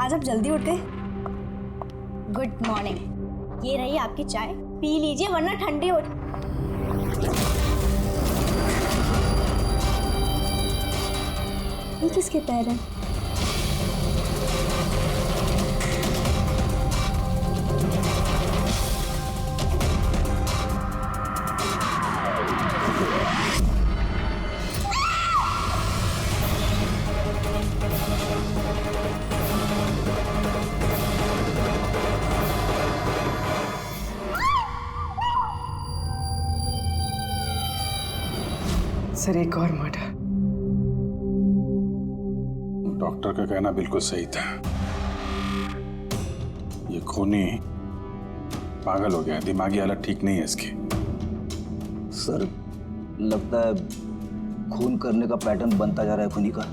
आज आप जल्दी उठ गए। गुड मॉर्निंग, ये रही आपकी चाय, पी लीजिए वरना ठंडी हो। ये किसके पैर हैं? सर एक और मर्डर। डॉक्टर का कहना बिल्कुल सही था, ये खूनी पागल हो गया, दिमागी हालत ठीक नहीं है इसकी। सर लगता है खून करने का पैटर्न बनता जा रहा है खूनी का।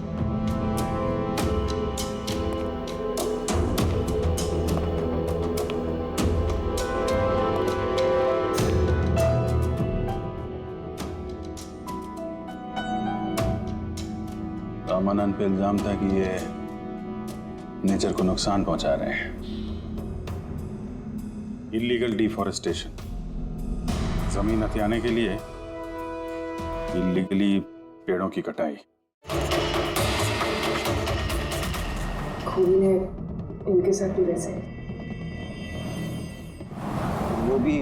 रामानंद पे इल्जाम था कि ये नेचर को नुकसान पहुंचा रहे हैं। इलीगल डिफॉरेस्टेशन, जमीन हथियाने के लिए इलीगली पेड़ों की कटाई। खूनी ने इनके साथ भी वैसे वो भी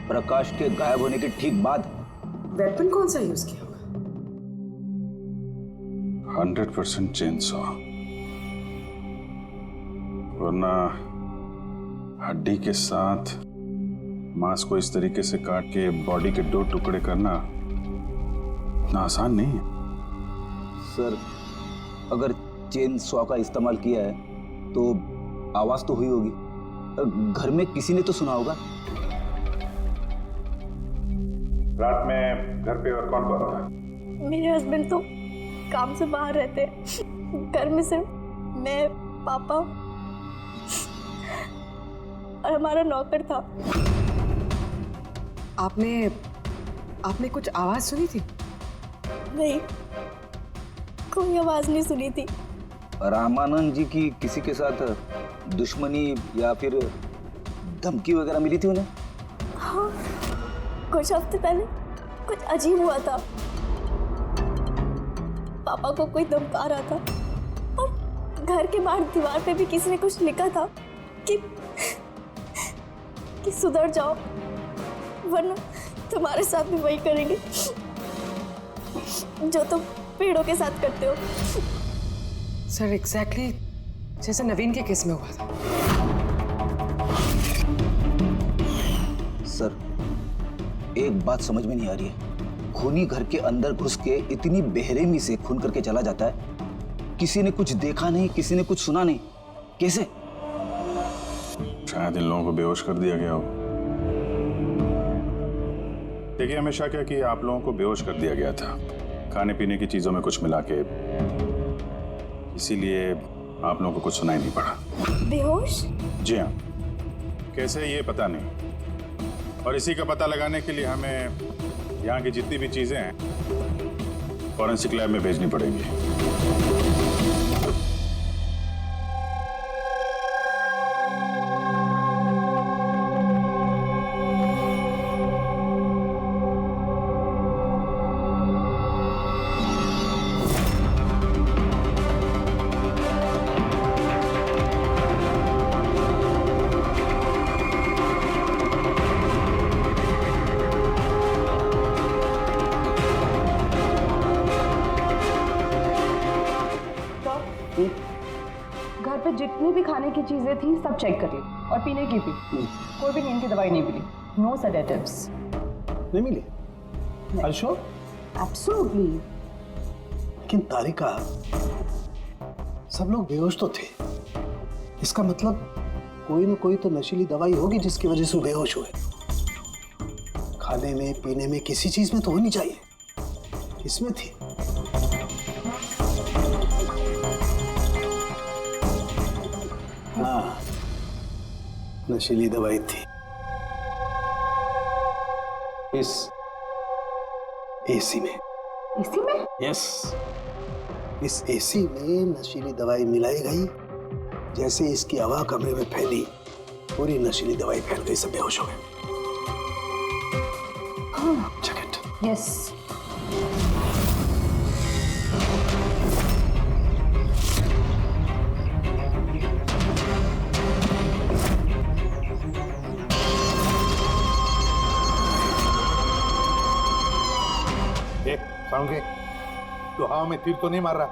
प्रकाश के गायब होने के ठीक बाद। वेपन कौन सा यूज किया होगा? 100% चेनसॉ, वरना हड्डी के साथ मांस को इस तरीके से काट के बॉडी के 2 टुकड़े करना इतना आसान नहीं है। सर अगर चेन सॉ का इस्तेमाल किया है तो आवाज तो हुई होगी, घर में किसी ने तो सुना होगा। रात में घर पे और कौन कौन था? मेरे हस्बैंड तो काम से बाहर रहते हैं, घर में सिर्फ मैं, पापा और हमारा नौकर था। आपने कुछ आवाज सुनी थी? नहीं, कोई आवाज नहीं सुनी थी। रामानंद जी की किसी के साथ दुश्मनी या फिर धमकी वगैरह मिली थी उन्हें? हाँ, कुछ हफ्ते पहले कुछ अजीब हुआ था। पापा को कोई धमका रहा था और घर के बाहर दीवार पे भी किसी ने कुछ लिखा था कि सुधर जाओ वरना तुम्हारे साथ भी वही करेंगे जो तुम पेड़ों के साथ करते हो। सर एग्जैक्टली जैसे नवीन के केस में हुआ था। सर एक बात समझ में नहीं आ रही है, खूनी घर के अंदर घुस के इतनी बेरहमी से खून करके चला जाता है, किसी ने कुछ देखा नहीं, किसी ने कुछ सुना नहीं, कैसे? शायद इन लोगों को बेहोश कर दिया गया हो। देखिए हमेशा क्या कि आप लोगों को बेहोश कर दिया गया था, खाने पीने की चीजों में कुछ मिला के, इसीलिए आप लोगों को कुछ सुनाई नहीं पड़ा। बेहोश? जी हाँ, कैसे ये पता नहीं, और इसी का पता लगाने के लिए हमें यहाँ की जितनी भी चीजें हैं फॉरेंसिक लैब में भेजनी पड़ेंगी। घर पे जितनी भी खाने की चीजें थी सब चेक करिए और पीने की भी। कोई भी नींद की दवाई नहीं मिली, नो सेडेटिव्स। नहीं मिली? Are sure? एब्सोल्युटली। लेकिन तारिका, सब लोग बेहोश तो थे, इसका मतलब कोई ना कोई तो नशीली दवाई होगी जिसकी वजह से वो बेहोश हुए। खाने में पीने में किसी चीज में तो होनी चाहिए, इसमें थी। हाँ, नशीली दवाई थी। इस एसी में। एसी में? यस, इस एसी में नशीली दवाई मिलाई गई जैसे इसकी हवा कमरे में फैली, पूरी नशीली दवाई फैल गई, सब बेहोश हो गए। Check it. यस। साउंड तो हवा में तीर तो नहीं मार रहा,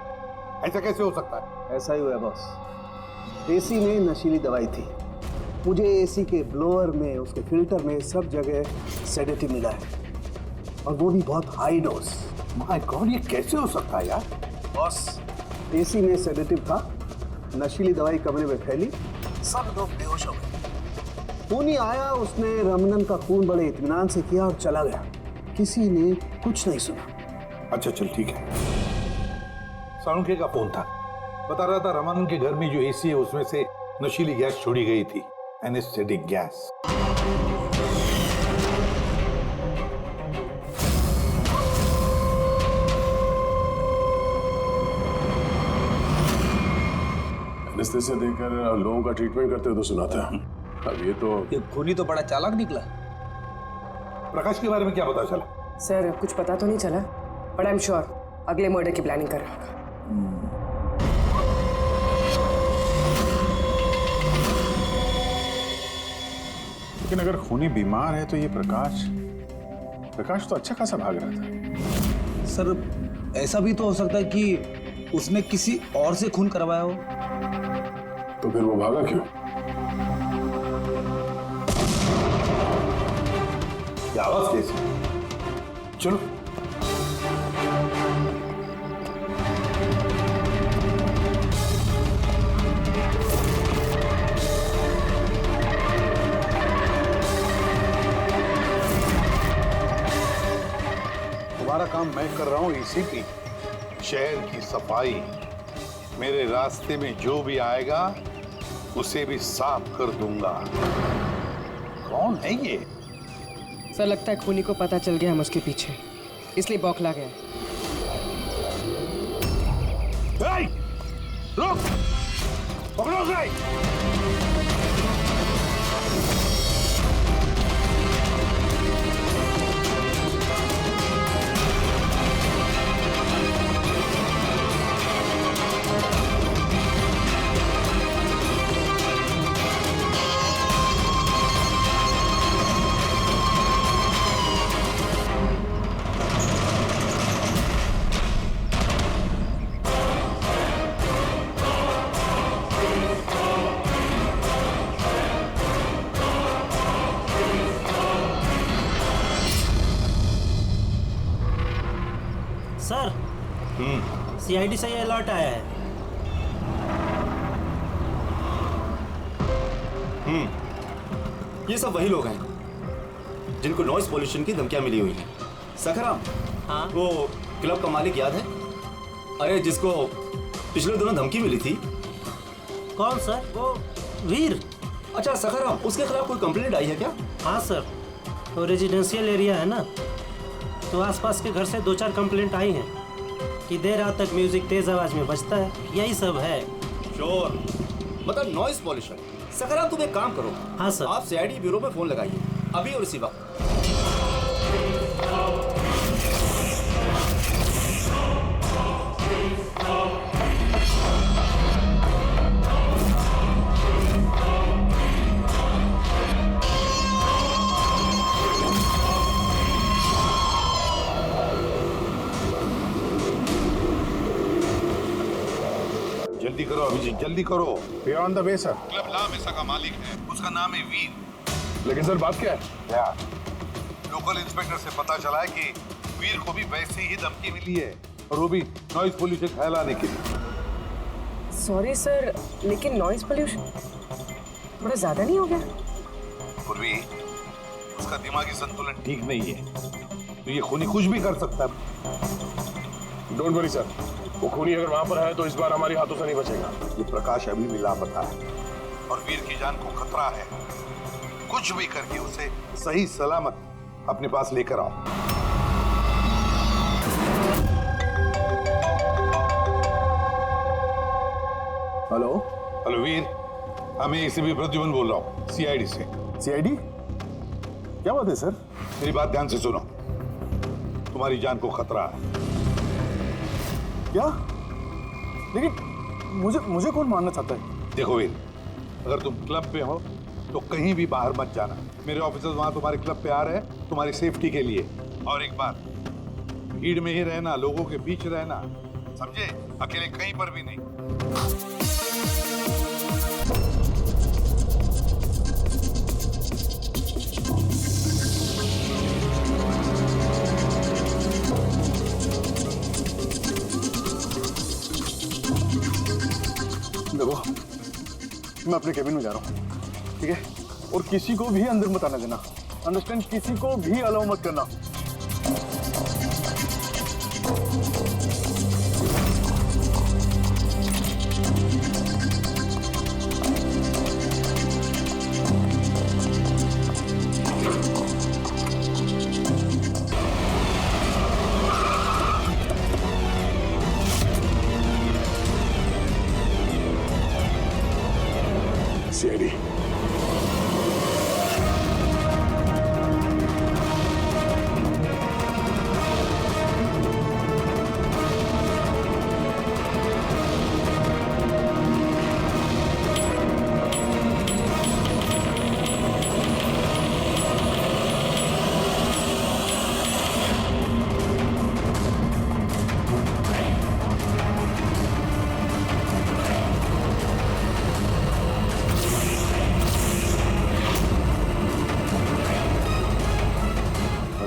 ऐसा कैसे हो सकता है? ऐसा ही हुआ बॉस। एसी में नशीली दवाई थी। मुझे एसी के ब्लोअर में, उसके फिल्टर में, सब जगह सेडेटिव मिला है, और वो भी बहुत हाई डोज। माय गॉड, ये कैसे हो सकता है यार? बॉस, एसी में सेडेटिव था, नशीली दवाई कमरे में फैली, सब लोग बेहोश हो गए। खूनी आया, उसने रमनन का खून बड़े इत्मीनान से किया और चला गया। किसी ने कुछ नहीं सुना। अच्छा चल ठीक है। साळुंखे का फोन था, बता रहा था रमानंद के घर में जो एसी है उसमें से नशीली गैस छोड़ी गई थी, एनेस्थेटिक गैस। एनेस्थेसिया देकर लोगों का ट्रीटमेंट करते हुए तो सुना था। अब ये खूनी तो बड़ा चालाक निकला। प्रकाश के बारे में क्या पता चला? सर कुछ पता तो नहीं चला, बट आई एम श्योर अगले मर्डर की प्लानिंग कर रहा होगा। लेकिन अगर खूनी बीमार है तो ये प्रकाश तो अच्छा खासा भाग रहा था। सर, ऐसा भी तो हो सकता है कि उसने किसी और से खून करवाया हो। तो फिर वो भागा क्यों? ये आवाज कैसी? चलो तुम्हारा काम मैं कर रहा हूं, एसीपी। शहर की सफाई। मेरे रास्ते में जो भी आएगा उसे भी साफ कर दूंगा। कौन है ये? सर लगता है खूनी को पता चल गया हम उसके पीछे, इसलिए बौखला गया। ए, रुक! पकड़ो उसे! सर, सीआईडी से ये अलर्ट आया है। ये सब वही लोग हैं जिनको नॉइस पोल्यूशन की धमकियां मिली हुई हैं। सखराम, हाँ? वो क्लब का मालिक याद है? अरे जिसको पिछले दिनों धमकी मिली थी। कौन सर? वो वीर। अच्छा सखराम, उसके खिलाफ कोई कंप्लेंट आई है क्या? हाँ सर, वो रेजिडेंशियल एरिया है ना, तो आसपास के घर से 2-4 कंप्लेंट आई हैं कि देर रात तक म्यूजिक तेज आवाज में बजता है, यही सब है। श्योर, मतलब नॉइस पॉल्यूशन। सखराम तुम एक काम करो। हाँ सर। आप सीआईडी ब्यूरो में फोन लगाइए अभी और इसी वक्त। जल्दी करो अभिजीत, जल्दी करो। We on the way sir. Club La Mesa का मालिक है, उसका नाम है वीर। लेकिन सर बात क्या है? क्या? लोकल इंस्पेक्टर से पता चला है कि वीर को भी वैसे ही धमकी मिली है, और वो भी नॉइज पोल्यूशन फैलाने के लिए। सॉरी सर, लेकिन नॉइज पोल्यूशन थोड़ा ज्यादा नहीं हो गया? पूर्वी, उसका दिमागी संतुलन ठीक नहीं है, तो ये खूनी कुछ भी कर सकता है। डोंट वरी सर, वो खूनी अगर वहां पर है तो इस बार हमारे हाथों से नहीं बचेगा। ये प्रकाश अभी भी लापता है और वीर की जान को खतरा है। कुछ भी करके उसे सही सलामत अपने पास लेकर आओ। हेलो, हेलो वीर, मैं एसीपी प्रद्युमन बोल रहा हूँ, सीआईडी से। सीआईडी? क्या बात है सर? मेरी बात ध्यान से सुनो, तुम्हारी जान को खतरा है। क्या? लेकिन मुझे कौन मारना चाहता है? देखो वीर, अगर तुम क्लब पे हो तो कहीं भी बाहर मत जाना। मेरे ऑफिसर्स वहां तुम्हारे क्लब पे आ रहे हैं तुम्हारी सेफ्टी के लिए। और एक बात, भीड़ में ही रहना, लोगों के बीच रहना, समझे? अकेले कहीं पर भी नहीं। देखो, मैं अपने केबिन में जा रहा हूँ, ठीक है? और किसी को भी अंदर मत आने देना, अंडरस्टैंड? किसी को भी अलाउ मत करना। सीआईडी।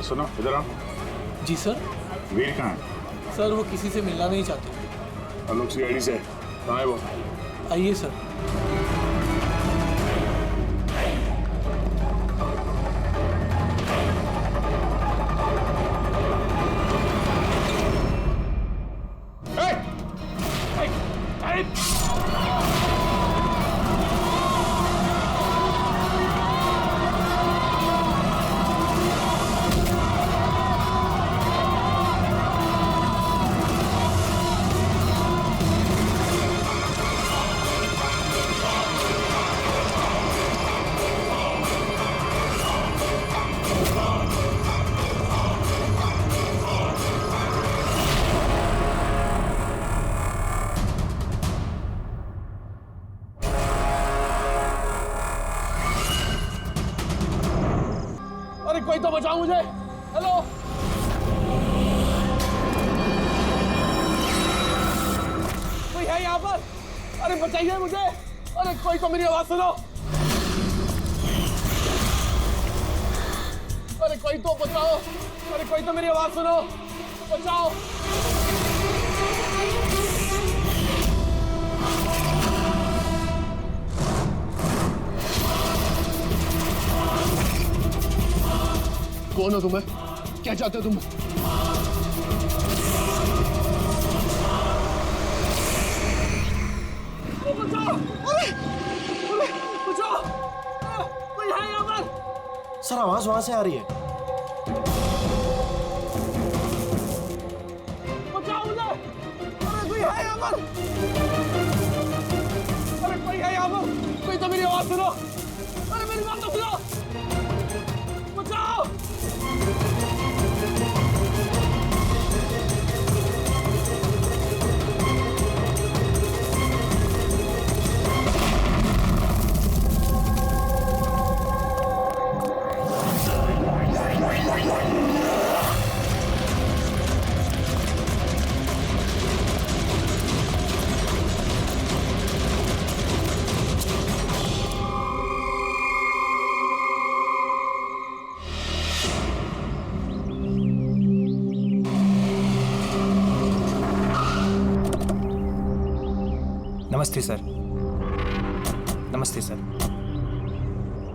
सुनो, इधर आओ। जी सर। वीर कहाँ है? सर वो किसी से मिलना नहीं चाहते। हम लोग सीआईडी से हैं। कहाँ है वो? आइए सर। कोई तो बचाओ मुझे। हेलो, कोई है यहाँ पर? अरे बचाइए मुझे। अरे कोई तो मेरी आवाज सुनो। अरे कोई तो बचाओ। अरे कोई तो मेरी आवाज सुनो, बचाओ। कौन हो तुम्हें? क्या चाहते हो तुम? बचाओ! अरे! अरे! बचाओ! कोई है यहाँ पर? सर आवाज वहां से आ रही है। बचाओ मुझे! अरे कोई है यहाँ पर? अरे कोई है यहाँ पर? कोई तो मेरी आवाज सुनो। अरे मेरी बात तो सुनो। बचाओ! नमस्ते सर। नमस्ते सर।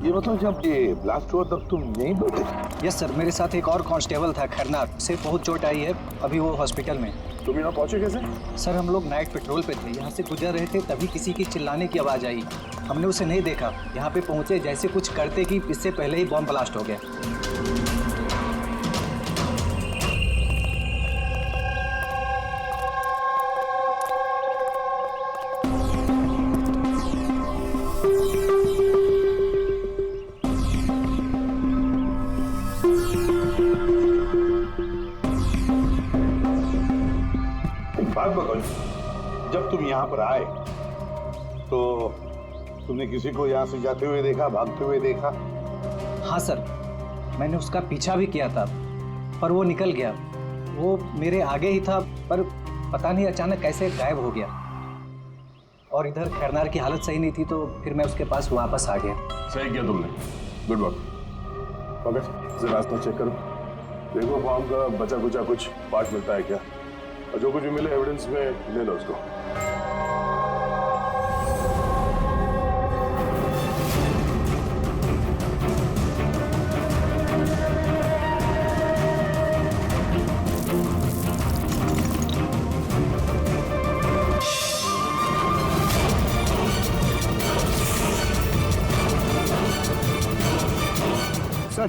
ये मतलब जब ये ब्लास्ट हुआ तब तुम यहीं पर थे? यस सर, मेरे साथ एक और कांस्टेबल था खरनाथ, से बहुत चोट आई है, अभी वो हॉस्पिटल में। तुम यहाँ पहुंचे कैसे? सर हम लोग नाइट पेट्रोल पे थे, यहाँ से गुजर रहे थे, तभी किसी की चिल्लाने की आवाज़ आई। हमने उसे नहीं देखा, यहाँ पे पहुँचे जैसे कुछ करते कि इससे पहले ही बॉम्ब ब्लास्ट हो गया। जब तुम यहाँ पर आए तो तुमने किसी को यहाँ से जाते हुए देखा, भागते हुए देखा? हाँ सर, मैंने उसका पीछा भी किया था पर वो निकल गया। वो मेरे आगे ही था पर पता नहीं अचानक कैसे गायब हो गया। और इधर खैरनार की हालत सही नहीं थी तो फिर मैं उसके पास वापस आ गया। सही किया तुमने, गुड वर्क। ओके, इसे रास्ता चेक करो, देखो फॉर्म का बचा कुचा कुछ पार्ट मिलता है क्या, और जो कुछ भी मिले एविडेंस में ले लो उसको। सर,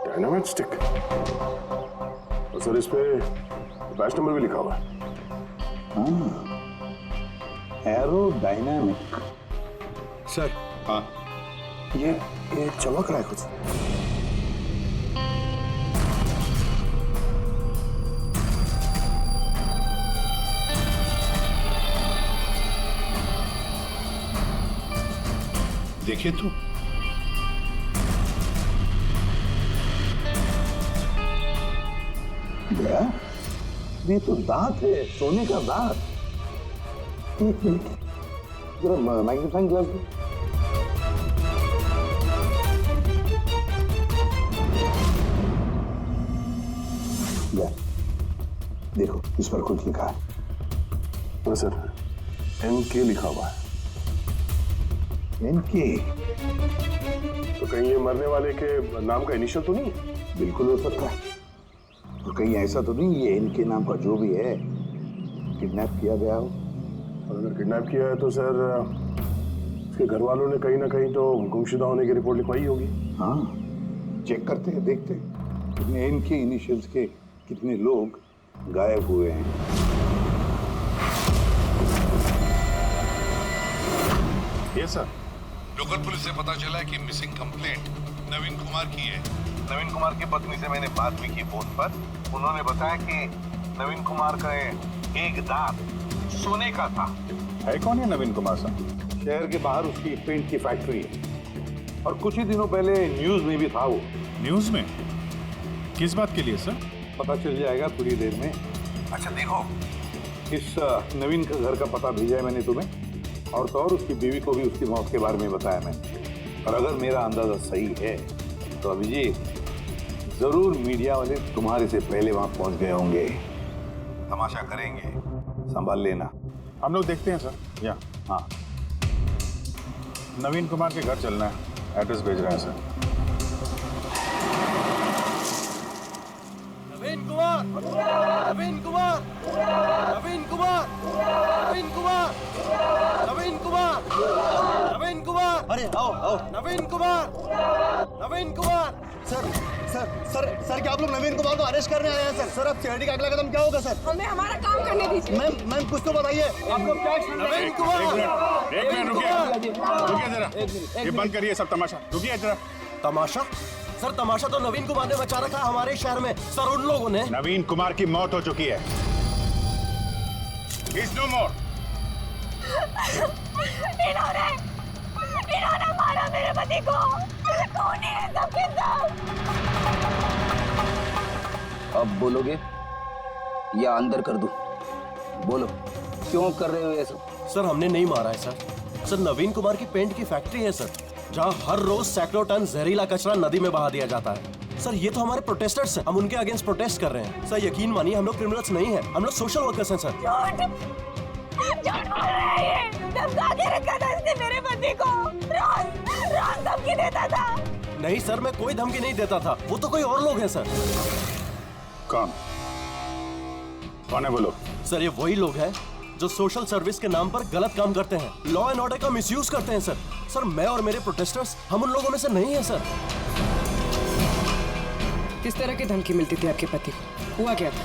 डायनामाइट स्टिक, और सर इस पे बैच नंबर भी लिखा हुआ है। Arrow dynamic. सर, हाँ, ये चमक रहा है कुछ। देखे तो ये तो दांत है, सोने का दांत। जरा मैग्नीफाइंग ग्लास दो। देखो इस पर कुछ लिखा है। सर NK लिखा हुआ है। NK? तो कहीं ये मरने वाले के नाम का इनिशियल तो नहीं? बिल्कुल हो सकता है। तो कहीं ऐसा तो नहीं ये NK नाम का जो भी है किडनैप किया गया हो? और अगर किडनैप किया है तो सर उसके घर वालों ने कहीं ना कहीं तो गुमशुदा होने की रिपोर्ट लिखवाई होगी। हाँ, चेक करते हैं, देखते हैं कितने NK इनिशियल्स के कितने लोग गायब हुए हैं। ये सर, लोकल पुलिस से पता चला है कि मिसिंग कंप्लेंट नवीन कुमार की है। नवीन कुमार की पत्नी से मैंने बात भी की फोन पर। उन्होंने बताया कि नवीन कुमार का एक दांत सोने का था। है कौन है नवीन कुमार साहब? शहर के बाहर उसकी पेंट की फैक्ट्री है और कुछ ही दिनों पहले न्यूज में भी था वो। न्यूज में? किस बात के लिए सर? पता चल जाएगा थोड़ी देर में। अच्छा देखो, इस नवीन का घर का पता भेजा है मैंने तुम्हें, और तो और उसकी बीवी को भी उसकी मौत के बारे में बताया मैंने। और अगर मेरा अंदाजा सही है तो अभिजीत जरूर मीडिया वाले तुम्हारे से पहले वहां पहुंच गए होंगे। तमाशा करेंगे, संभाल लेना। हम लोग देखते हैं सर। या हाँ, नवीन कुमार के घर चलना है, एड्रेस भेज रहे हैं सर। नवीन कुमार, नवीन कुमार, नवीन कुमार, नवीन कुमार, नवीन कुमार, नवीन कुमार। अरे आओ आओ। Naveen Kumar, Naveen Kumar. Sir sir sir sir क्या आप लोग नवीन कुमार को अरेस्ट करने आए हैं सर? सर अब सिक्योरिटी का अगला कदम क्या होगा सर? हमें हमारा काम करने दीजिए। मैम कुछ तो बताइए। आपको क्या? नवीन कुमार, एक मिनट रुकिए जरा, ये बंद करिए सब तमाशा। रुकिए जरा। तमाशा? सर तमाशा तो नवीन कुमार ने मचा रखा है हमारे शहर में। सर उन लोगों ने नवीन कुमार की मौत हो चुकी है। He's no more. इन्होंने मारा मेरे पति को। कौन है सबके सब? अब बोलोगे या अंदर कर दूं? बोलो, क्यों कर रहे हो ये सब? सर हमने नहीं मारा है सर। सर नवीन कुमार की पेंट की फैक्ट्री है सर, जहाँ हर रोज सैकड़ों टन जहरीला कचरा नदी में बहा दिया जाता है। सर ये तो हमारे प्रोटेस्टर्स हैं, हम उनके अगेंस्ट प्रोटेस्ट कर रहे हैं। सर यकीन मानिए हम लोग क्रिमिनल्स नहीं हैं, हम लोग सोशल वर्कर्स हैं सर। झूठ बोल रहा है ये। धमका के रखा था इसने मेरे पति को। रोज धमकी देता था। नहीं सर, मैं कोई धमकी नहीं देता था, वो तो कोई और लोग हैं सर। कौन है बोलो? सर ये वही लोग हैं जो सोशल सर्विस के नाम पर गलत काम करते हैं, लॉ एंड ऑर्डर का मिसयूज करते हैं सर। सर मैं और मेरे प्रोटेस्टर्स हम उन लोगों में से नहीं है सर। किस तरह की धमकी मिलती थी आपके पति को? हुआ क्या था?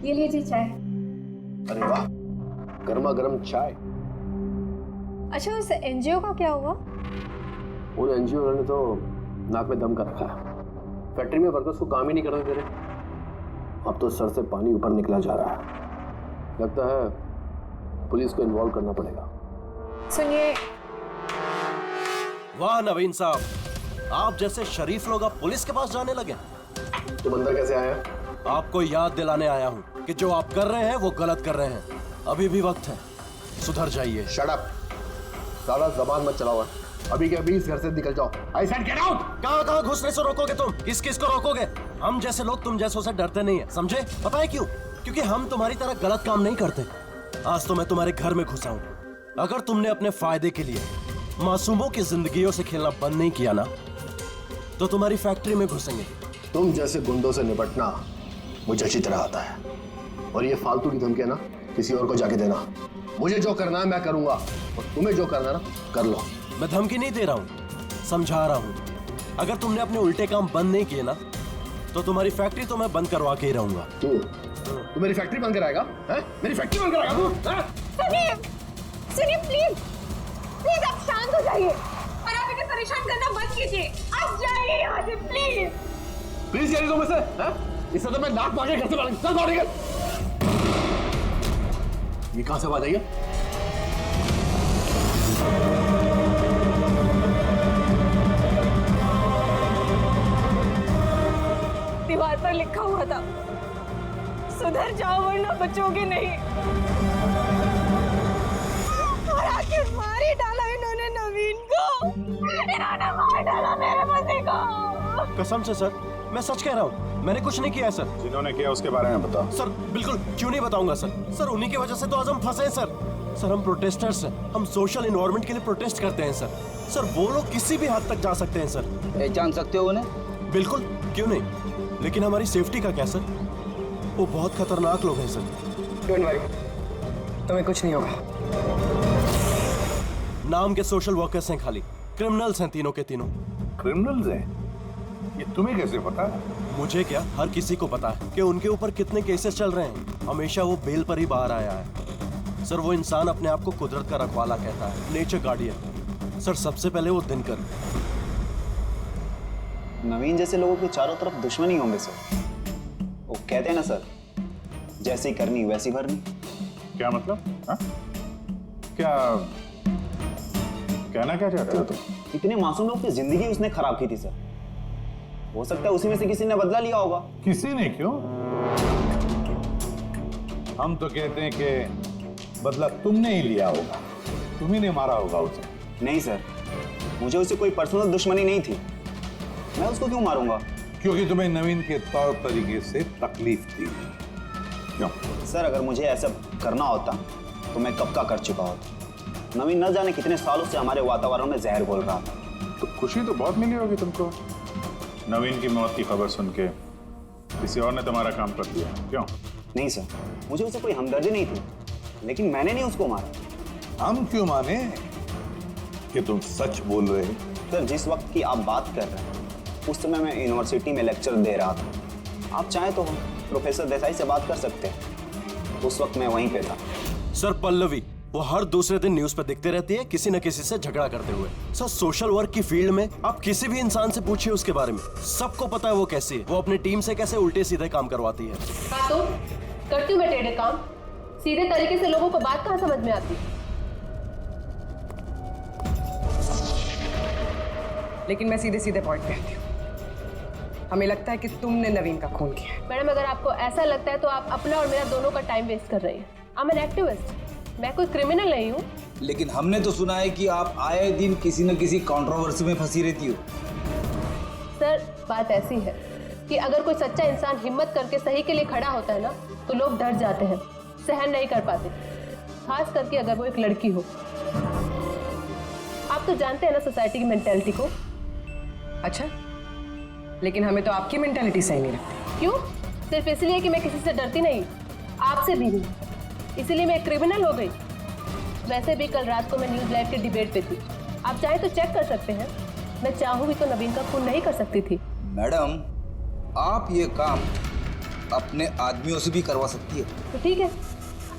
ये लीजिए चाय। अरे वाह, गर्मा गर्म चाय। अच्छा उस एनजीओ का क्या हुआ? उन एनजीओ वालों ने तो नाक में दम कर रखा है। फैक्ट्री में वर्कर्स को काम ही नहीं करने दे रहे। अब तो सर से पानी ऊपर निकला जा रहा है। लगता है पुलिस को इन्वॉल्व करना पड़ेगा। सुनिए, वाह नवीन साहब, आप जैसे शरीफ लोग अब पुलिस के पास जाने लगे। तुम अंदर कैसे आया? आपको याद दिलाने आया हूँ कि जो आप कर रहे हैं वो गलत कर रहे हैं। अभी भी वक्त है, सुधर जाइए। शट अप, सारा जबान मत चलाओ। अभी के अभी इस घर से निकल जाओ। I said get out. कहाँ घुसने से रोकोगे तुम? किस किस को रोकोगे? हम जैसे लोग तुम जैसों से डरते नहीं है, समझे? पता है क्यों? क्योंकि हम तुम्हारी तरह गलत काम नहीं करते। आज तो मैं तुम्हारे घर में घुसा हूँ। अगर तुमने अपने फायदे के लिए मासूमों की जिंदगियों से खेलना बंद नहीं किया ना, तो तुम्हारी फैक्ट्री में घुसेंगे। तुम जैसे गुंडों से निपटना मुझे अच्छी तरह आता है, और ये फालतू की धमकियां ना किसी और को जाके देना। मुझे जो करना है मैं करूंगा, और तुम्हें जो करना है ना कर लो। मैं धमकी नहीं दे रहा हूँ, समझा रहा हूँ। अगर तुमने अपने उल्टे काम बंद नहीं किए ना, तो तुम्हारी फैक्ट्री तो मैं बंद करवा के ही रहूंगा। तू मेरी फैक्ट्री बंद कराएगा? मेरी फैक्ट्री बंद कराएगा तू? सुनिए प्लीज, प्लीज आप शांत हो जाइए और आप इन्हें परेशान करना बंद कीजिए। आप जाइए यहाँ से प्लीज। प्लीज कह रही तुम इसे? इससे तो मैं नाक मांगे घर से बाहर चल बाहर निकल। ये कहां से आवाज आई है? दीवार पर लिखा हुआ था, सुधर जाओ वरना बचोगे नहीं। और आखिर मार ही डाला इन्होंने नवीन को। इन्होंने मार डाला मेरे पति को। कसम से सर, मैं सच कह रहा हूँ, मैंने कुछ नहीं किया है सर। जिन्होंने किया उसके बारे में बताओ। सर बिल्कुल क्यों नहीं बताऊंगा सर। सर उन्हीं की वजह से तो आज हम फंसे हैं सर। सर हम प्रोटेस्टर्स हैं, हम सोशल इन्वायरमेंट के लिए प्रोटेस्ट करते हैं सर। सर वो लोग किसी भी हद तक जा सकते हैं सर। पहचान सकते हो उन्हें? बिल्कुल, क्यों नहीं, लेकिन हमारी सेफ्टी का क्या सर? वो बहुत खतरनाक लोग हैं सर। डोंट वरी, तुम्हें कुछ नहीं होगा। नाम के सोशल वर्कर्स हैं खाली, क्रिमिनल्स हैं तीनों के तीनों। क्रिमिनल्स हैं? ये तुम्हें कैसे पता? मुझे क्या, हर किसी को पता है कि उनके ऊपर कितने केसेस चल रहे हैं। हमेशा वो बेल पर ही बाहर आया है सर। वो इंसान अपने आप को कुदरत का रखवाला कहता है, नेचर गार्डियन। सर सबसे पहले वो दिनकर। नवीन जैसे लोगों के चारों तरफ दुश्मनी होंगे सर। वो कहते हैं ना सर, जैसी करनी वैसी भरनी। क्या मतलब? हा? क्या कहना क्या चाहते हो तुम? इतने मासूम लोग की जिंदगी उसने खराब की थी सर। हो सकता है उसी में से किसी ने बदला लिया होगा। किसी ने क्यों? हम तो कहते हैं कि बदला तुमने ही लिया होगा, तुम्ही ने मारा होगा उसे। नहीं सर, मुझे उससे कोई पर्सनल दुश्मनी नहीं थी। मैं उसको क्यों मारूंगा? क्योंकि तुम्हें नवीन के तौर तरीके से तकलीफ थी। क्यों? सर अगर मुझे ऐसा करना होता तो मैं कब का कर चुका होता। नवीन न जाने कितने सालों से हमारे वातावरण में जहर घोल रहा था। तो खुशी तो बहुत मिली होगी तुमको नवीन की मौत की खबर सुन के। किसी और ने तुम्हारा काम कर दिया, क्यों? नहीं सर, मुझे उससे कोई हमदर्दी नहीं थी, लेकिन मैंने नहीं उसको मारा। हम क्यों माने कि तुम सच बोल रहे हो? सर जिस वक्त की आप बात कर रहे हैं उस समय मैं यूनिवर्सिटी में लेक्चर दे रहा था। आप चाहें तो प्रोफेसर देसाई से बात कर सकते हैं, उस वक्त मैं वहीं पे था। सर पल्लवी वो हर दूसरे दिन न्यूज पे दिखते रहती है किसी न किसी से झगड़ा करते हुए। सर सोशल वर्क की फील्ड में आप किसी भी इंसान से पूछिए उसके बारे में, सबको पता है वो कैसी है। वो अपनी टीम से कैसे उल्टे सीधे काम करवाती है। हाँ तो करती हूँ मैं टेढ़े काम, सीधे तरीके से लोगों को बात कहाँ समझ में आती। लेकिन मैं सीधे सीधे पॉइंट पे आती हूँ। हमें लगता है कि तुमने नवीन का खून किया है। मैडम अगर आपको ऐसा लगता है तो आप अपना और मेरा दोनों का टाइम वेस्ट कर रही हैं। आई एम एन एक्टिविस्ट, मैं कोई क्रिमिनल नहीं हूँ। लेकिन हमने तो सुना है कि आप आए दिन किसी न किसी कंट्रोवर्सी में फंसी रहती हो। सर बात ऐसी है कि अगर कोई सच्चा इंसान हिम्मत करके सही के लिए खड़ा होता है ना, तो लोग डर जाते हैं, सहन नहीं कर पाते, खास करके अगर वो एक लड़की हो। आप तो जानते हैं ना सोसाइटी की मेंटालिटी को। अच्छा, लेकिन हमें तो आपकी मेंटालिटी सही नहीं लगती। क्यों? सिर्फ इसलिए कि मैं किसी से डरती नहीं, आपसे भी नहीं, इसीलिए मैं क्रिमिनल हो गई। वैसे भी कल रात को मैं न्यूज़ लाइव के डिबेट पे थी, आप चाहे तो चेक कर सकते हैं। मैं चाहूँ भी तो नवीन का खून नहीं कर सकती थी। मैडम आप ये काम अपने आदमियों से भी करवा सकती है। तो ठीक है,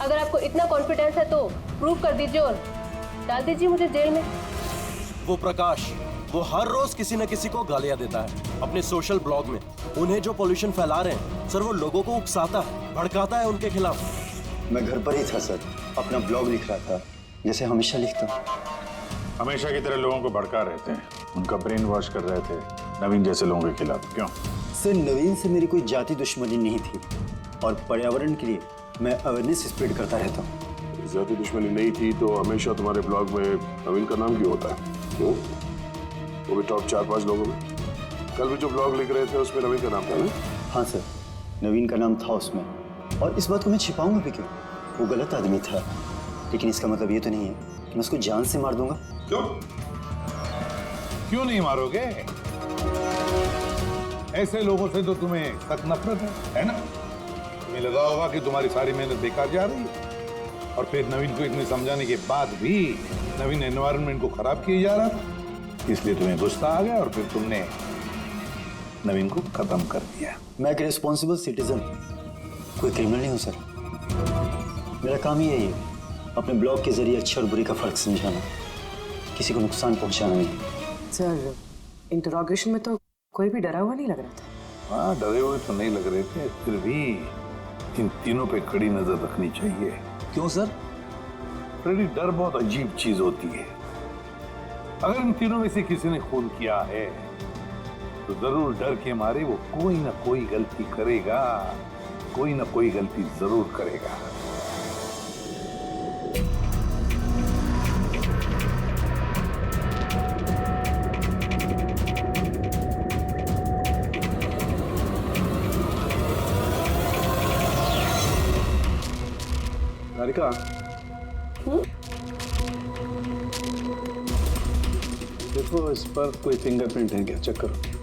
अगर आपको इतना कॉन्फिडेंस है तो प्रूव कर दीजिए और डाल दीजिए मुझे जेल में। वो प्रकाश वो हर रोज किसी न किसी को गालियां देता है अपने सोशल ब्लॉग में। उन्हें जो पोल्यूशन फैला रहे हैं सर, वो लोगों को उकसाता है, भड़काता है उनके खिलाफ। मैं घर पर ही था सर, अपना ब्लॉग लिख रहा था जैसे हमेशा लिखता हूँ। हमेशा की तरह लोगों को भड़का रहे थे, उनका ब्रेन वॉश कर रहे थे नवीन जैसे लोगों के खिलाफ। क्यों? सर नवीन से मेरी कोई जाति दुश्मनी नहीं थी और पर्यावरण के लिए मैं अवेयरनेस स्प्रेड करता रहता हूँ। जाति दुश्मनी नहीं थी तो हमेशा तुम्हारे ब्लॉग में नवीन का नाम क्यों होता है? क्यों? वो भी टॉप 4-5 लोगों में। कल भी जो ब्लॉग लिख रहे थे उसमें नवीन का नाम था ना? हाँ सर, नवीन का नाम था उसमें, और इस बात को मैं छिपाऊंगा भी क्यों? वो गलत आदमी था, लेकिन इसका मतलब ये तो नहीं है कि मैं उसको जान से मार दूंगा। क्यों? क्यों नहीं मारोगे? ऐसे लोगों से तो तुम्हें सख्त नफरत है ना? तुम्हें लगा होगा कि तुम्हारी सारी मेहनत बेकार जा रही है, और फिर नवीन को इतने समझाने के बाद भी नवीन एनवायरनमेंट को खराब किए जा रहा था, इसलिए तुम्हें गुस्सा आ गया और फिर तुमने नवीन को खत्म कर दिया। मैं एक रिस्पॉन्सिबल सिटीजन, कोई क्रिमिनल नहीं हूँ सर। मेरा काम ही यही है, अपने ब्लॉग के जरिए अच्छे और बुरे का फर्क समझाना, किसी को नुकसान पहुंचाना नहीं। सर इंटरोगेशन में तो कोई भी डरा हुआ नहीं लग रहा था। हाँ, डरे हुए तो नहीं लग रहे थे, फिर भी इन तीनों पे कड़ी नजर रखनी चाहिए। क्यों सर? फ्रेडी, डर बहुत अजीब चीज होती है। अगर इन तीनों में से किसी ने खून किया है तो जरूर डर के मारे वो कोई ना कोई गलती करेगा, कोई ना कोई गलती जरूर करेगा। राधिका, देखो इस पर कोई फिंगरप्रिंट है क्या? चेक करो।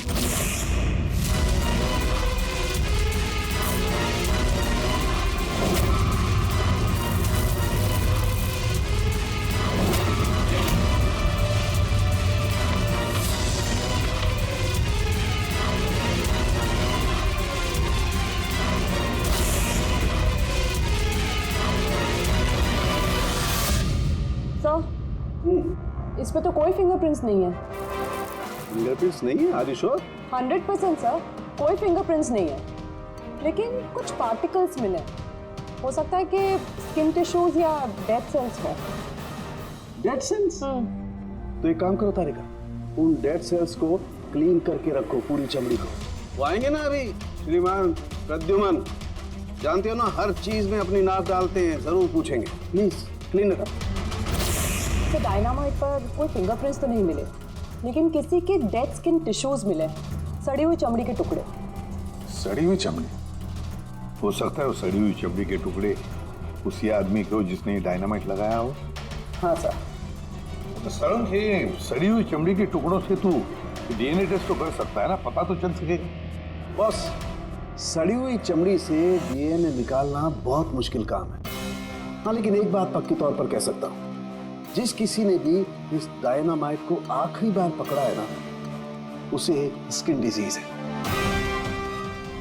इस पे तो कोई फिंगरप्रिंट्स नहीं है। फिंगरप्रिंट्स नहीं है? Are you sure? 100% सर, कोई फिंगरप्रिंट्स नहीं है, लेकिन कुछ पार्टिकल्स मिले। हो सकता है कि स्किन टिश्यूज या डेड सेल्स हो। Dead cells? तो एक काम करो तारिका, उन डेड सेल्स को क्लीन करके रखो, पूरी चमड़ी को। वो आएंगे ना अभी श्रीमान प्रद्युमन, जानते हो ना हर चीज में अपनी नाक डालते हैं, जरूर पूछेंगे। Please clean it up. तो डायनामाइट पर कोई फिंगरप्रिंट्स तो नहीं मिले, लेकिन किसी के डेड स्किन टिश्यूज मिले, सड़ी हुई चमड़ी के टुकड़े। सड़ी हुई चमड़ी? हो सकता है वो सड़ी हुई चमड़ी के टुकड़े उसी आदमी को जिसने डायनामाइट लगाया हो। हाँ सर। तो सर, सड़ी हुई चमड़ी के टुकड़ों से तू डीएनए टेस्ट तो कर सकता है ना, पता तो चल सकेगा। बॉस, सड़ी हुई चमड़ी से डीएनए निकालना बहुत मुश्किल काम है। हाँ, लेकिन एक बात पक्की तौर पर कह सकता हूँ, जिस किसी ने भी इस डायनामाइट को आखिरी बार पकड़ा है ना, उसे स्किन डिजीज है,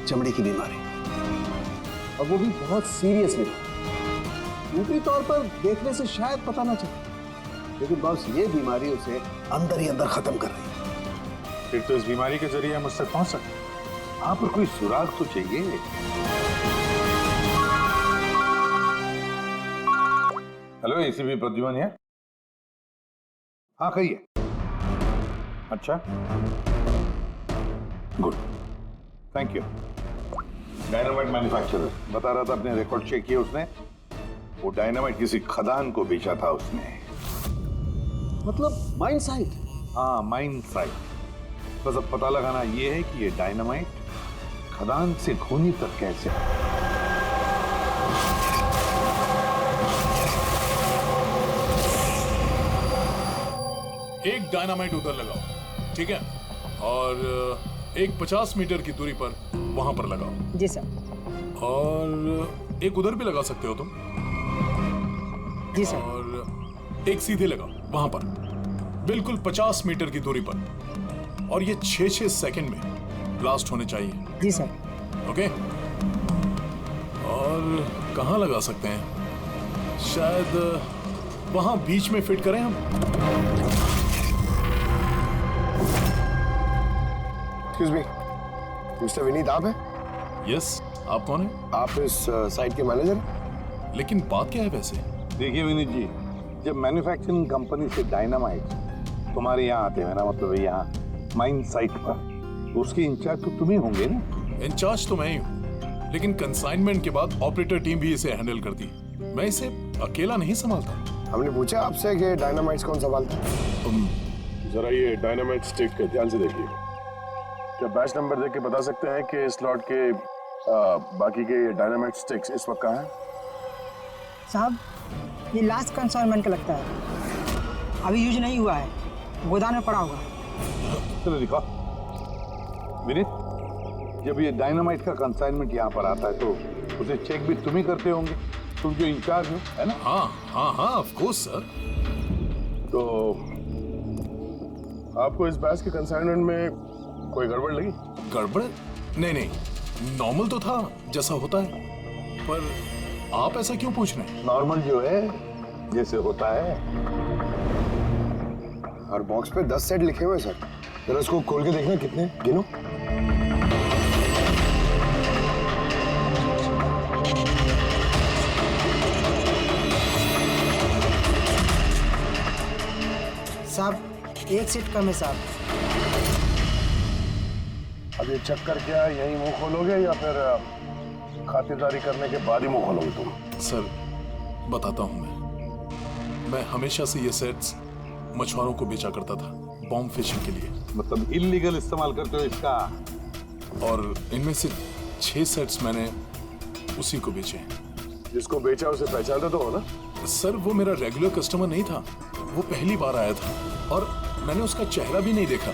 चमड़ी की बीमारी, और वो भी बहुत सीरियस बीमारी। ऊपरी तौर पर देखने से शायद पता ना चले, लेकिन बस ये बीमारी उसे अंदर ही अंदर खत्म कर रही है। फिर तो इस बीमारी के जरिए हम उससे पहुंच सकते हैं। वहां पर कोई सुराग तो चाहिए। हेलो, एसीपी प्रद्युमन है? हाँ, कहिए। अच्छा, good, thank you. Dynamite manufacturer बता रहा था, अपने रिकॉर्ड चेक किए उसने, वो डायनामाइट किसी खदान को बेचा था उसने। मतलब माइन साइट? हाँ, माइन साइट। बस अब पता लगाना ये है कि ये डायनामाइट खदान से खूनी तक कैसे है। एक डायनामाइट उधर लगाओ, ठीक है, और एक 50 मीटर की दूरी पर वहां पर लगाओ। जी सर। और एक उधर भी लगा सकते हो तुम। जी सर। और एक सीधे लगाओ वहां पर, बिल्कुल 50 मीटर की दूरी पर, और ये 6-6 सेकंड में ब्लास्ट होने चाहिए। जी सर। ओके। और कहाँ लगा सकते हैं? शायद वहां बीच में फिट करें हम। एक्सक्यूज मी, मिस्टर विनीत आप हैं? यस, आप कौन हैं? आप इस साइट के मैनेजर? लेकिन बात क्या है वैसे? देखिए विनीत जी, जब मैन्युफैक्चरिंग कंपनी से डायनामाइट तुम्हारे यहाँ आते हैं ना, मतलब यहाँ माइन साइट पर, तो उसके इंचार्ज तो तुम ही होंगे ना? इंचार्ज तो मैं ही हूँ, लेकिन कंसाइनमेंट के बाद ऑपरेटर टीम भी इसे हैंडल करती है। मैं इसे अकेला नहीं संभालता। हमने पूछा आपसे कि डायनामाइट्स कौन संभालता है? जरा ये डायनामाइट स्टिक ध्यान से देखिए। क्या बैच नंबर देख के बता सकते हैं कि इस लॉट के बाकी के डायनामाइट स्टिक्स इस वक्त कहाँ हैं? साहब, ये लास्ट कंसाइनमेंट का लगता है, अभी यूज नहीं हुआ है, गोदाम में पड़ा होगा। चलो दिखा विनीत, जब ये डायनामाइट का कंसाइनमेंट यहाँ पर आता है तो उसे चेक भी तुम ही करते होंगे, तुम जो इंचार्ज हो, है ना? हाँ हाँ हाँ, ऑफ कोर्स सर। तो आपको इस बैच के कंसाइनमेंट में कोई गड़बड़ लगी? गड़बड़? नहीं नहीं, नॉर्मल तो था जैसा होता है, पर आप ऐसा क्यों पूछ रहे हैं? नॉर्मल जो है जैसे होता है। और बॉक्स पे 10 सेट लिखे हुए सर, जरा उसको खोल के देखना कितने, गिनो। साहब, एक सीट कम है साहब। अब ये चक्कर क्या यही मुंह खोलोगे या फिर खातिरदारी करने के बाद ही मुंह खोलोगे तुम? सर बताता हूँ, मैं हमेशा से ये सेट्स मछुआरों को बेचा करता था, बॉम्ब फिशिंग के लिए। मतलब इलीगल इस्तेमाल करते हो इसका? और इनमें से 6 सेट्स मैंने उसी को बेचे हैं। जिसको बेचा उसे पहचानते तो हो ना? सर वो मेरा रेगुलर कस्टमर नहीं था, वो पहली बार आया था और मैंने उसका चेहरा भी नहीं देखा,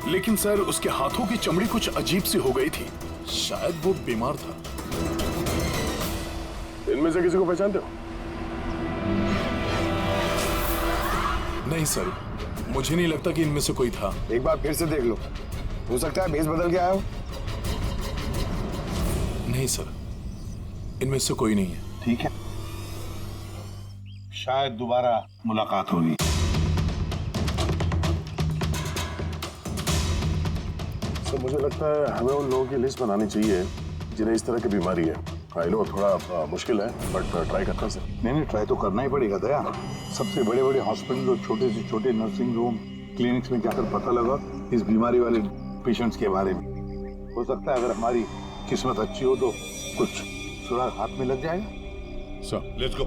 लेकिन सर उसके हाथों की चमड़ी कुछ अजीब सी हो गई थी, शायद वो बीमार था। इनमें से किसी को पहचानते हो? नहीं सर, मुझे नहीं लगता कि इनमें से कोई था। एक बार फिर से देख लो, हो सकता है भेस बदल के आया हो। नहीं सर, इनमें से कोई नहीं है। ठीक है, शायद दोबारा मुलाकात होगी। सर मुझे लगता है हमें उन लोगों की लिस्ट बनानी चाहिए जिन्हें इस तरह की बीमारी है। आई नो थोड़ा मुश्किल है, बट ट्राई करते हैं सर। नहीं, ट्राई तो करना ही पड़ेगा दया। सबसे बड़े बड़े हॉस्पिटल और छोटे से छोटे नर्सिंग होम, क्लिनिक्स में जाकर पता लगा इस बीमारी वाले पेशेंट्स के बारे में। हो सकता है अगर हमारी किस्मत अच्छी हो तो कुछ सुराग हाथ में लग जाएगा। Sir let's go.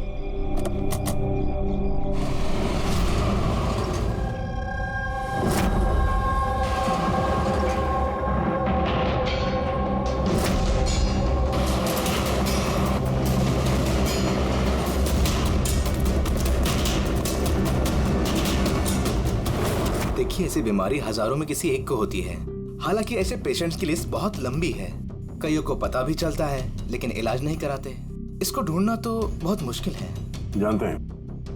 देखिए, ऐसी बीमारी हजारों में किसी एक को होती है। हालांकि ऐसे पेशेंट्स की लिस्ट बहुत लंबी है, कईयों को पता भी चलता है लेकिन इलाज नहीं कराते। इसको ढूंढना तो बहुत मुश्किल है। जानते हैं,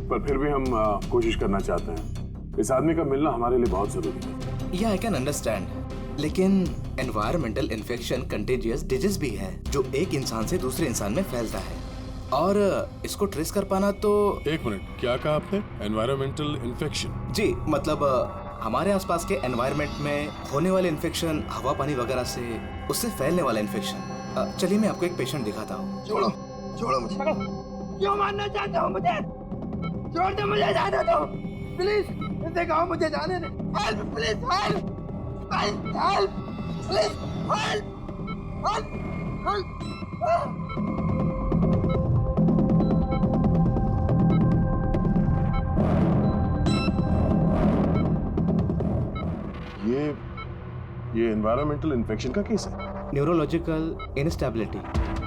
पर फिर भी हम कोशिश करना चाहते हैं। इस आदमी का मिलना हमारे लिए बहुत जरूरी है। या आई कैन अंडरस्टैंड, लेकिन एनवायरमेंटल इन्फेक्शन कंटेजियस डिजीज भी है जो एक इंसान से दूसरे इंसान में फैलता है, और इसको ट्रेस कर पाना तो। एक मिनट, क्या कहा आपने? Environmental infection? जी, मतलब हमारे आसपास के एनवायरनमेंट में होने वाले इन्फेक्शन, हवा पानी वगैरह से, उससे फैलने वाला इन्फेक्शन। चलिए मैं आपको एक पेशेंट दिखाता हूँ। छोड़ो छोड़ो मुझे। क्यों मारना चाहते हो मुझे? छोड़ दो मुझे, जाने दो प्लीज। इसे कहो मुझे जाने दे। Help please, help help please, help help. ये एनवायरमेंटल इन्फेक्शन का केस है। न्यूरोलॉजिकल इनस्टेबिलिटी,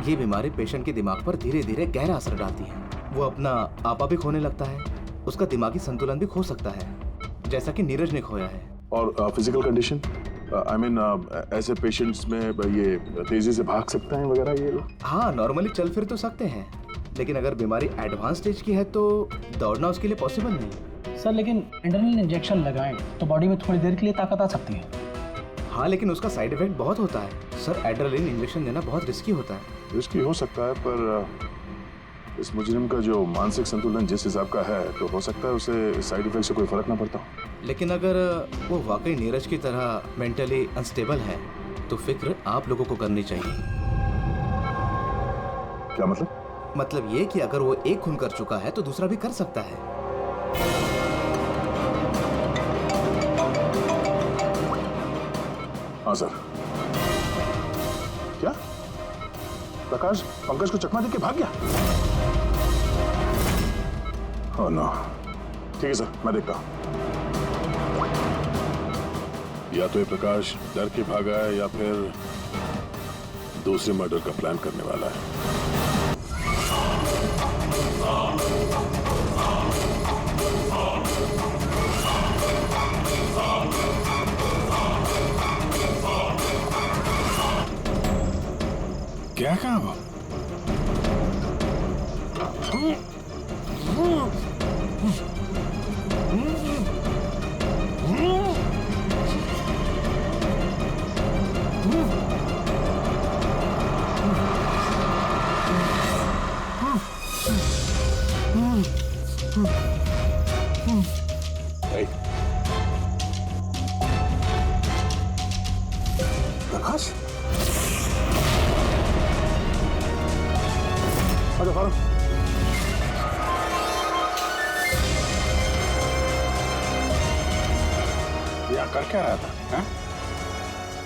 ये बीमारी पेशेंट के दिमाग पर धीरे धीरे गहरा असर डालती है। वो अपना आपा भी खोने लगता है, उसका दिमागी संतुलन भी खो सकता है, जैसा कि नीरज ने खोया है। और फिजिकल कंडीशन, आई मीन ऐसे पेशेंट्स में ये तेजी से भाग सकते हैं वगैरह ये लोग? हाँ, नॉर्मली चल फिर तो सकते हैं, लेकिन अगर बीमारी एडवांस स्टेज की है तो दौड़ना उसके लिए पॉसिबल नहीं। सर लेकिन एड्रेनलिन इंजेक्शन लगाएं तो बॉडी में थोड़ी देर के लिए ताकत आ सकती है। हाँ, लेकिन उसका साइड इफेक्ट बहुत होता है सर। एड्रेनलिन इंजेक्शन देना बहुत रिस्की होता है। रिस्की हो सकता है, पर इस मुजरिम का जो मानसिक संतुलन जिस हिसाब का है, तो हो सकता है उसे साइड इफेक्ट से कोई फर्क ना पड़ता हो। लेकिन अगर वो वाकई नीरज की तरह मेंटली अनस्टेबल है तो फिक्र आप लोगों को करनी चाहिए। क्या मतलब? मतलब ये कि अगर वो एक खून कर चुका है तो दूसरा भी कर सकता है। हाँ सर। क्या प्रकाश पंकज को चकमा देके भाग गया? Oh no. ठीक है सर, मैं देखता हूं। या तो ये प्रकाश डर के भागा है या फिर दूसरे मर्डर का प्लान करने वाला है। क्या काम? प्रकाश, आजा फारूक। या कर क्या रहा था? हाँ?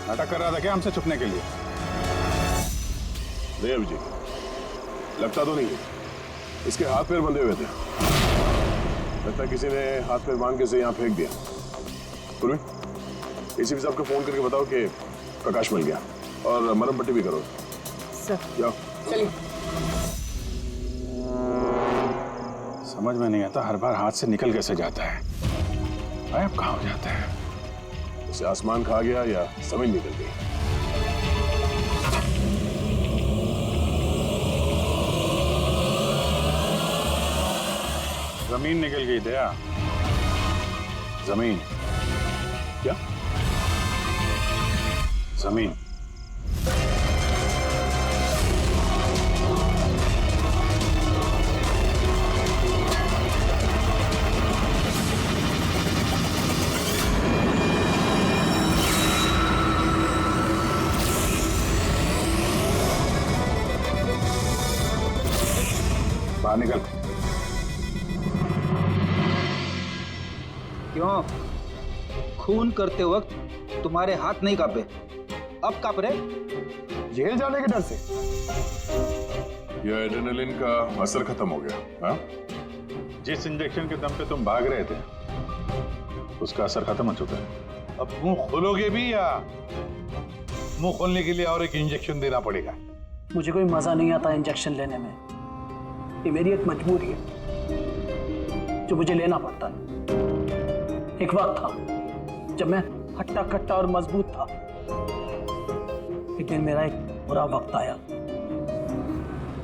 नाटक कर रहा था क्या हमसे छुपने के लिए? नहीं अभिजीत, लगता तो नहीं है। इसके हाथ पैर बंधे हुए थे। लगता है किसी ने हाथ पैर बांध के इसे यहाँ फेंक दिया। पूर्वी, एसीपी साहब को फोन करके बताओ कि प्रकाश मिल गया और मरहम पट्टी भी करो। सर जाओ। चलिए। समझ में नहीं आता हर बार हाथ से निकल कैसे जाता है। गायब कहाँ हो जाता है? उसे आसमान खा गया या जमीन निकल गई। जमीन निकल गई दया। जमीन क्या? जमीन। बाहर निकल। क्यों? खून करते वक्त तुम्हारे हाथ नहीं कांपे, अब कांप रहे? जेल जाने के डर से? यह एड्रेनलिन का असर खत्म हो गया। हाँ? जिस इंजेक्शन के दम पे तुम भाग रहे थे उसका असर खत्म हो चुका है। अब मुंह खोलोगे भी या मुंह खोलने के लिए और एक इंजेक्शन देना पड़ेगा? मुझे कोई मजा नहीं आता इंजेक्शन लेने में। ये मेरी एक मजबूरी है जो मुझे लेना पड़ता है। एक वक्त था जब मैं हट्टा कट्टा और मजबूत था, लेकिन मेरा एक बुरा वक्त आया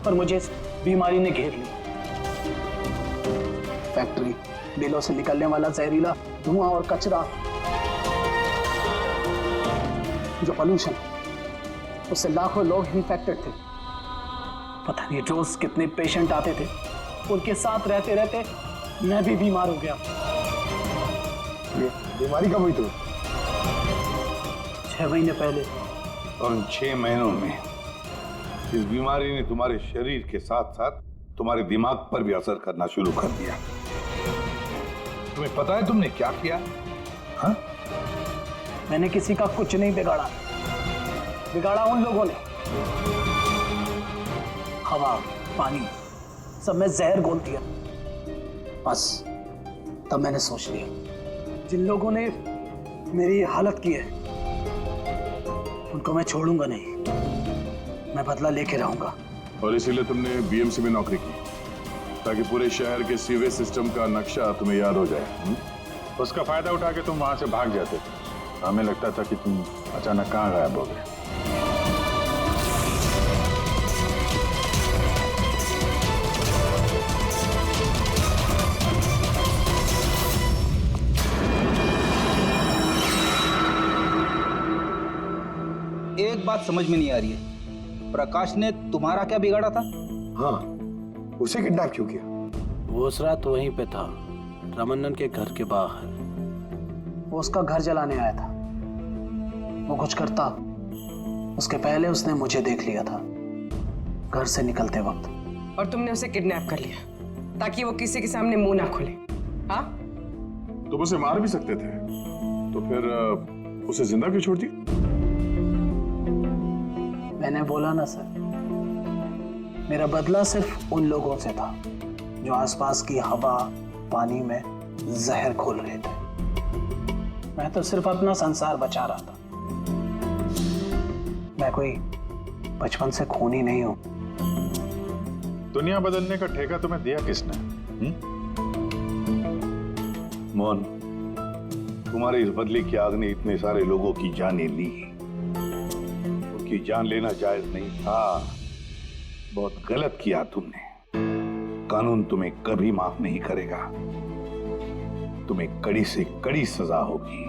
और मुझे इस बीमारी ने घेर लिया। फैक्ट्री, बिलों से निकलने वाला जहरीला धुआं और कचरा, जो पोल्यूशन, उससे लाखों लोग इन्फेक्टेड थे। पता नहीं रोज कितने पेशेंट आते थे। उनके साथ रहते रहते मैं भी बीमार हो गया। बीमारी कब हुई तुम्हें? 6 महीने पहले। और उन 6 महीनों में इस बीमारी ने तुम्हारे शरीर के साथ साथ तुम्हारे दिमाग पर भी असर करना शुरू कर दिया। तुम्हें पता है तुमने क्या किया? हाँ? मैंने किसी का कुछ नहीं बिगाड़ा, बिगाड़ा उन लोगों ने। हवा, पानी, सब में जहर घोल दिया। बस तब मैंने सोच लिया, जिन लोगों ने मेरी हालत की है उनको मैं छोड़ूंगा नहीं, मैं बदला लेके रहूंगा। और इसीलिए तुमने बीएमसी में नौकरी की, ताकि पूरे शहर के सीवेज सिस्टम का नक्शा तुम्हें याद हो जाए। उसका फायदा उठा के तुम वहां से भाग जाते थे। हमें लगता था कि तुम अचानक कहाँ गायब हो गए। एक बात समझ में नहीं आ रही है, प्रकाश ने तुम्हारा क्या बिगाड़ा था? हाँ, उसे किडनैप क्यों किया? वो उस रात वहीं पे था, रमन्नन के घर के बाहर। वो उसका घर जलाने आया था। वो कुछ करता उसके पहले उसने मुझे देख लिया था घर से निकलते वक्त। और तुमने उसे किडनैप कर लिया ताकि वो किसी के सामने मुंह ना खोले। हाँ, तुम उसे मार भी सकते थे, तो फिर उसे जिंदा क्यों छोड़ दिया? मैंने बोला ना सर, मेरा बदला सिर्फ उन लोगों से था जो आसपास की हवा पानी में जहर घोल रहे थे। मैं तो सिर्फ अपना संसार बचा रहा था। मैं कोई बचपन से खूनी नहीं हूं। दुनिया बदलने का ठेका तुम्हें दिया किसने? मोहन, तुम्हारी इस बदले की आग ने इतने सारे लोगों की जानें ली। उनकी जान लेना जायज नहीं था। बहुत गलत किया तुमने। कानून तुम्हें कभी माफ नहीं करेगा। तुम्हें कड़ी से कड़ी सजा होगी।